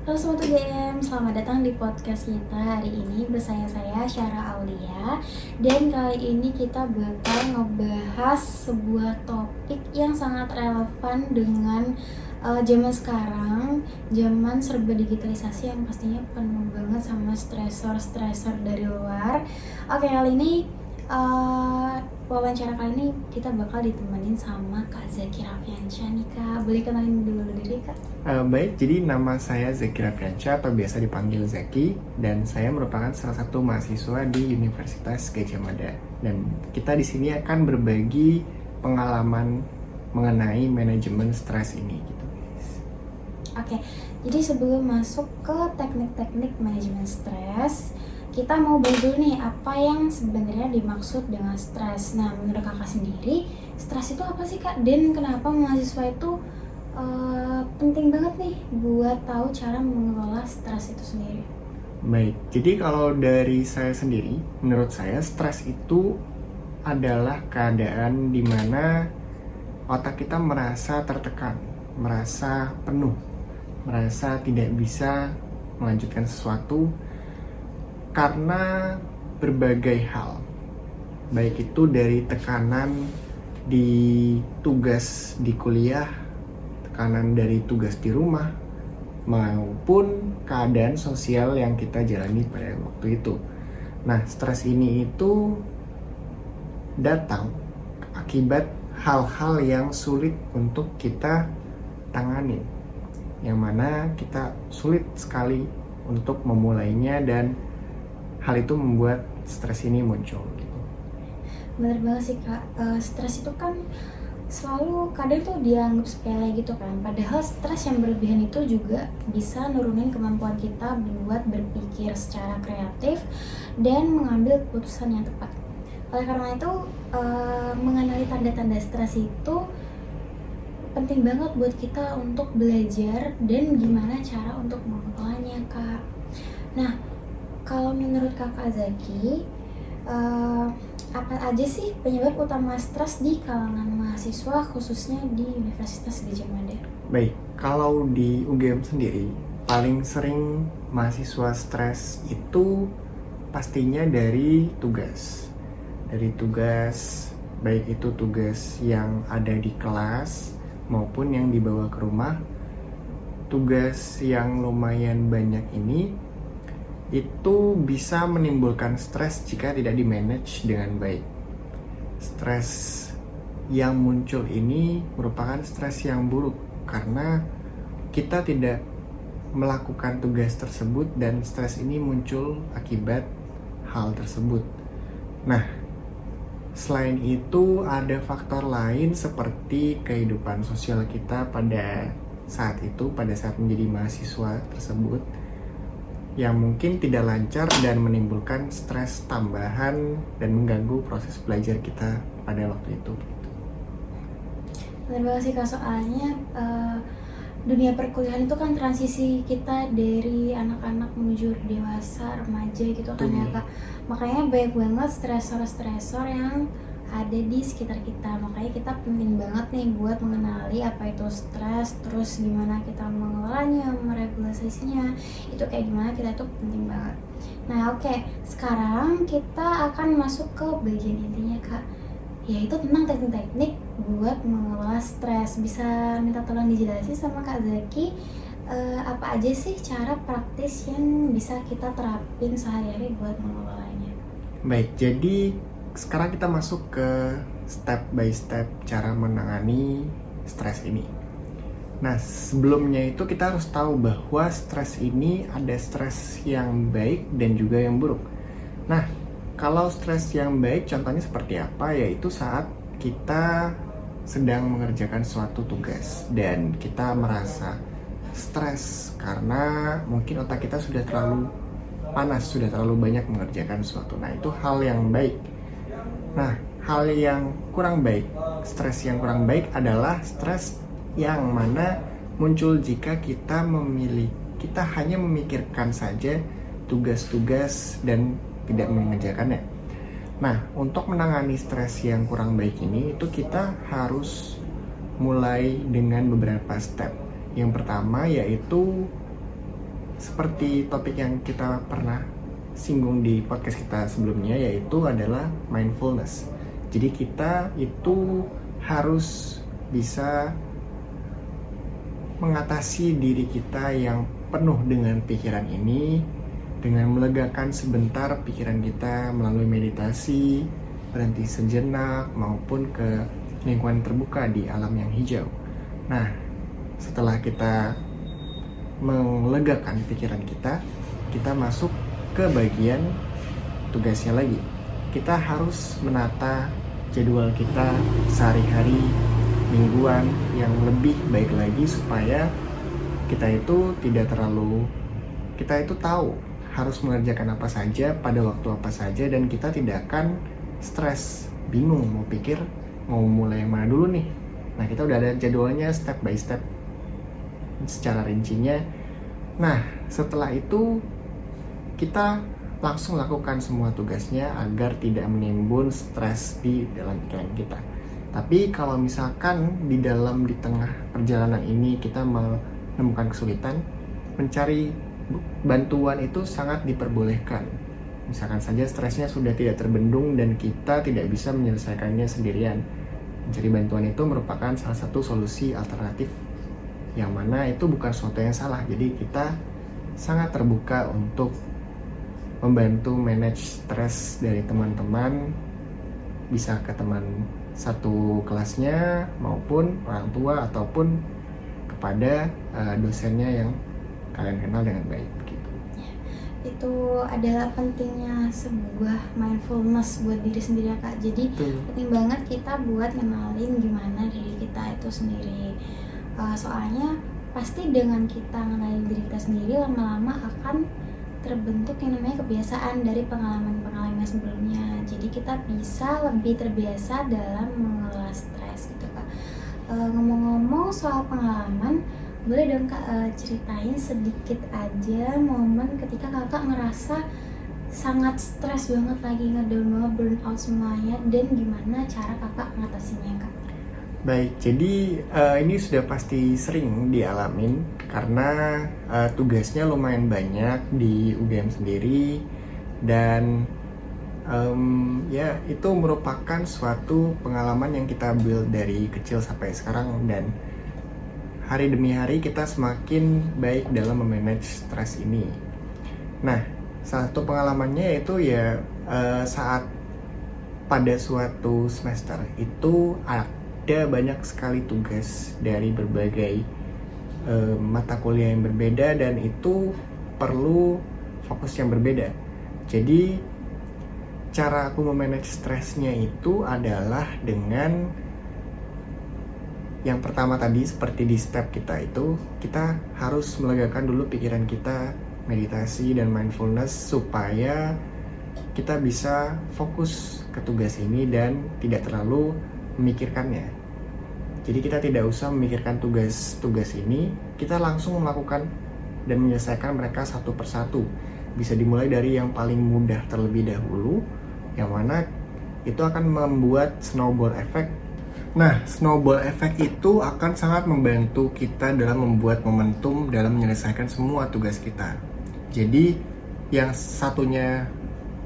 Halo Sobat UGM, selamat datang di podcast kita hari ini bersama saya Syara Aulia. Dan kali ini kita bakal ngebahas sebuah topik yang sangat relevan dengan zaman sekarang. Zaman serba digitalisasi yang pastinya penuh banget sama stresor dari luar. Oke, kali ini wawancara kali ini kita bakal ditemenin sama Kak Zaki Raffiansyah nih Kak. Boleh kenalin dulu diri Kak? Baik, jadi nama saya Zaki Raffiansyah atau biasa dipanggil Zaki, dan saya merupakan salah satu mahasiswa di Universitas Gadjah Mada. Dan kita di sini akan berbagi pengalaman mengenai manajemen stres ini gitu. Oke, jadi sebelum masuk ke teknik-teknik manajemen stres, kita mau bahas dulu nih apa yang sebenarnya dimaksud dengan stres. Nah, menurut kakak sendiri, stres itu apa sih Kak? Dan kenapa mahasiswa itu penting banget nih buat tahu cara mengelola stres itu sendiri? Baik, jadi kalau dari saya sendiri, menurut saya stres itu adalah keadaan di mana otak kita merasa tertekan, merasa penuh, merasa tidak bisa melanjutkan sesuatu karena berbagai hal, baik itu dari tekanan di tugas di kuliah, tekanan dari tugas di rumah, maupun keadaan sosial yang kita jalani pada waktu itu. Nah, stres ini itu datang akibat hal-hal yang sulit untuk kita tanganin, yang mana kita sulit sekali untuk memulainya, dan hal itu membuat stres ini muncul gitu. Bener banget sih Kak, stres itu kan selalu kadang tuh dianggap sepele gitu kan, padahal stres yang berlebihan itu juga bisa nurunin kemampuan kita buat berpikir secara kreatif dan mengambil keputusan yang tepat. Oleh karena itu, mengenali tanda-tanda stres itu penting banget buat kita untuk belajar dan gimana cara untuk mengelolanya Kak. Nah, kalau menurut Kakak Zaki, apa aja sih penyebab utama stres di kalangan mahasiswa khususnya di Universitas Gadjah Mada? Baik, kalau di UGM sendiri paling sering mahasiswa stres itu pastinya dari tugas. Dari tugas, baik itu tugas yang ada di kelas maupun yang dibawa ke rumah. Tugas yang lumayan banyak ini itu bisa menimbulkan stres jika tidak di-manage dengan baik. Stres yang muncul ini merupakan stres yang buruk karena kita tidak melakukan tugas tersebut dan stres ini muncul akibat hal tersebut. Nah, selain itu ada faktor lain seperti kehidupan sosial kita pada saat itu, pada saat menjadi mahasiswa tersebut, yang mungkin tidak lancar dan menimbulkan stres tambahan dan mengganggu proses belajar kita pada waktu itu. Benar banget sih Kak, soalnya dunia perkuliahan itu kan transisi kita dari anak-anak menuju dewasa, remaja gitu kan ya Kak. Makanya banyak banget stresor-stresor yang ada di sekitar kita, makanya kita penting banget nih buat mengenali apa itu stres, terus gimana kita mengelolanya, meregulasinya, itu kayak gimana, kita itu penting banget. Nah oke, sekarang kita akan masuk ke bagian intinya Kak, yaitu tentang teknik-teknik buat mengelola stres. Bisa minta tolong dijelasin sama Kak Zaki, apa aja sih cara praktis yang bisa kita terapin sehari-hari buat mengelolanya? Baik, jadi sekarang kita masuk ke step by step cara menangani stres ini. Nah, sebelumnya itu kita harus tahu bahwa stres ini ada stres yang baik dan juga yang buruk. Nah, kalau stres yang baik contohnya seperti apa? Yaitu saat kita sedang mengerjakan suatu tugas dan kita merasa stres karena mungkin otak kita sudah terlalu panas, sudah terlalu banyak mengerjakan sesuatu. Nah, itu hal yang baik. Nah, hal yang kurang baik, stres yang kurang baik adalah stres yang mana muncul jika kita hanya memikirkan saja tugas-tugas dan tidak mengerjakannya. Nah, untuk menangani stres yang kurang baik ini, itu kita harus mulai dengan beberapa step. Yang pertama yaitu seperti topik yang kita pernah singgung di podcast kita sebelumnya, yaitu adalah mindfulness. Jadi kita itu harus bisa mengatasi diri kita yang penuh dengan pikiran ini dengan melegakan sebentar pikiran kita melalui meditasi, berhenti sejenak, maupun ke lingkungan terbuka di alam yang hijau. Nah, setelah kita melegakan pikiran kita, kita masuk ke bagian tugasnya lagi. Kita harus menata jadwal kita sehari-hari, mingguan yang lebih baik lagi supaya kita itu tahu harus mengerjakan apa saja pada waktu apa saja, dan kita tidak akan stres, bingung mau mulai yang mana dulu nih. Nah, kita udah ada jadwalnya step by step secara rincinya. Nah, setelah itu kita langsung lakukan semua tugasnya agar tidak menimbun stres di dalam pikiran kita. Tapi kalau misalkan di tengah perjalanan ini kita menemukan kesulitan, mencari bantuan itu sangat diperbolehkan. Misalkan saja stresnya sudah tidak terbendung dan kita tidak bisa menyelesaikannya sendirian. Mencari bantuan itu merupakan salah satu solusi alternatif, yang mana itu bukan sesuatu yang salah. Jadi kita sangat terbuka untuk membantu manage stres dari teman-teman, bisa ke teman satu kelasnya maupun orang tua ataupun kepada dosennya yang kalian kenal dengan baik gitu. Itu adalah pentingnya sebuah mindfulness buat diri sendiri ya Kak. Jadi penting banget kita buat kenalin gimana diri kita itu sendiri. Soalnya pasti dengan kita kenalin diri kita sendiri, lama-lama akan terbentuk yang namanya kebiasaan dari pengalaman-pengalaman sebelumnya. Jadi kita bisa lebih terbiasa dalam mengelola stres gitu Kak. Ngomong-ngomong soal pengalaman, boleh dong Kak ceritain sedikit aja momen ketika Kakak ngerasa sangat stres banget, lagi ngedown banget, burn out semuanya, dan gimana cara Kakak ngatasinya Kak? Baik, jadi ini sudah pasti sering dialamin karena tugasnya lumayan banyak di UGM sendiri, dan ya itu merupakan suatu pengalaman yang kita build dari kecil sampai sekarang, dan hari demi hari kita semakin baik dalam memanage stres ini. Nah, salah satu pengalamannya yaitu ya saat pada suatu semester itu ada banyak sekali tugas dari berbagai mata kuliah yang berbeda, dan itu perlu fokus yang berbeda. Jadi cara aku memanage stresnya itu adalah dengan yang pertama tadi, seperti di step kita itu, kita harus melegakan dulu pikiran kita, meditasi dan mindfulness supaya kita bisa fokus ke tugas ini dan tidak terlalu memikirkannya. Jadi kita tidak usah memikirkan tugas-tugas ini, kita langsung melakukan dan menyelesaikan mereka satu persatu. Bisa dimulai dari yang paling mudah terlebih dahulu, yang mana itu akan membuat snowball effect. Nah, snowball effect itu akan sangat membantu kita dalam membuat momentum dalam menyelesaikan semua tugas kita. Jadi yang satunya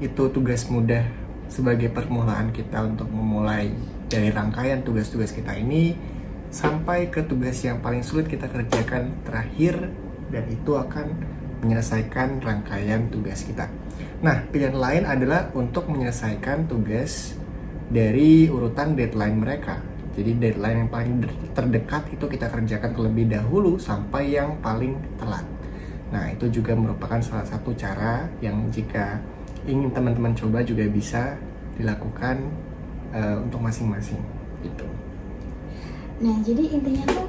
itu tugas mudah sebagai permulaan kita untuk memulai dari rangkaian tugas-tugas kita ini sampai ke tugas yang paling sulit kita kerjakan terakhir, dan itu akan menyelesaikan rangkaian tugas kita. Nah, pilihan lain adalah untuk menyelesaikan tugas dari urutan deadline mereka. Jadi deadline yang paling terdekat itu kita kerjakan terlebih dahulu sampai yang paling telat. Nah, itu juga merupakan salah satu cara yang jika ingin teman-teman coba juga bisa dilakukan untuk masing-masing gitu. Nah, jadi intinya tuh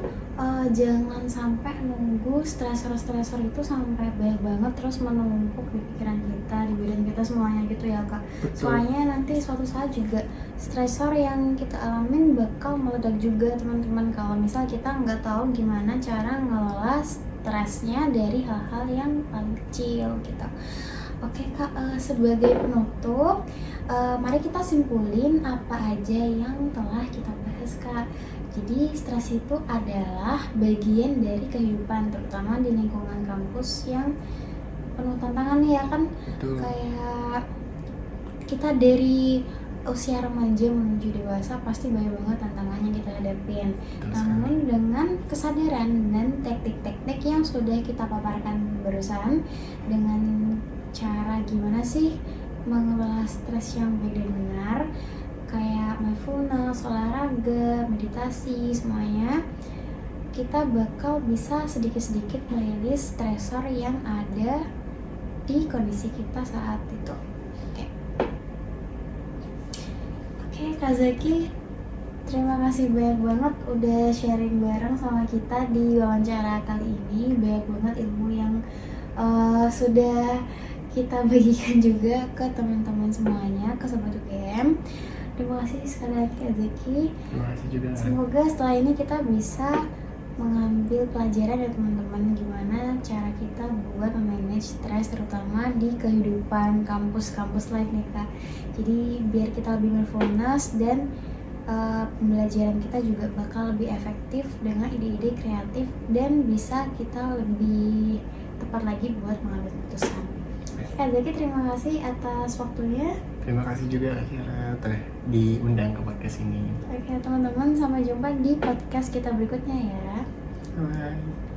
jangan sampai nunggu stresor-stresor itu sampai banyak banget terus menumpuk di pikiran kita, di badan kita semuanya gitu ya Kak. Betul. Soalnya nanti suatu saat juga stresor yang kita alamin bakal meledak juga teman-teman, kalau misal kita nggak tahu gimana cara ngelola stresnya dari hal-hal yang paling kecil gitu. Oke Kak, sebagai penutup, mari kita simpulin apa aja yang telah kita bahas bahas Kak. Jadi stres itu adalah bagian dari kehidupan, terutama di lingkungan kampus yang penuh tantangan ya kan. Betul. Kayak kita dari usia remaja menuju dewasa pasti banyak banget tantangan yang kita hadapin. Betul Namun sekali. dengan kesadaran dan teknik-teknik yang sudah kita paparkan barusan, dengan cara gimana sih mengelola stres yang baik dan benar, kayak mindfulness, olahraga, meditasi, semuanya, kita bakal bisa sedikit-sedikit merilis stresor yang ada di kondisi kita saat itu. Oke, Kak Zaki, terima kasih banyak banget udah sharing bareng sama kita di wawancara kali ini. Banyak banget ilmu yang sudah kita bagikan juga ke teman-teman semuanya, ke Sobat UGM. Terima kasih sekali lagi Kak Zaki. Terima kasih juga. Semoga setelah ini kita bisa mengambil pelajaran dari teman-teman gimana cara kita buat memanage stres, terutama di kehidupan kampus life nih Kak. Jadi biar kita lebih mindfulness dan pembelajaran kita juga bakal lebih efektif dengan ide-ide kreatif dan bisa kita lebih tepat lagi buat mengambil keputusan. Kak Zaki, terima kasih atas waktunya. Terima kasih juga akhirnya telah diundang ke podcast ini. Oke teman-teman, sampai jumpa di podcast kita berikutnya ya. Bye.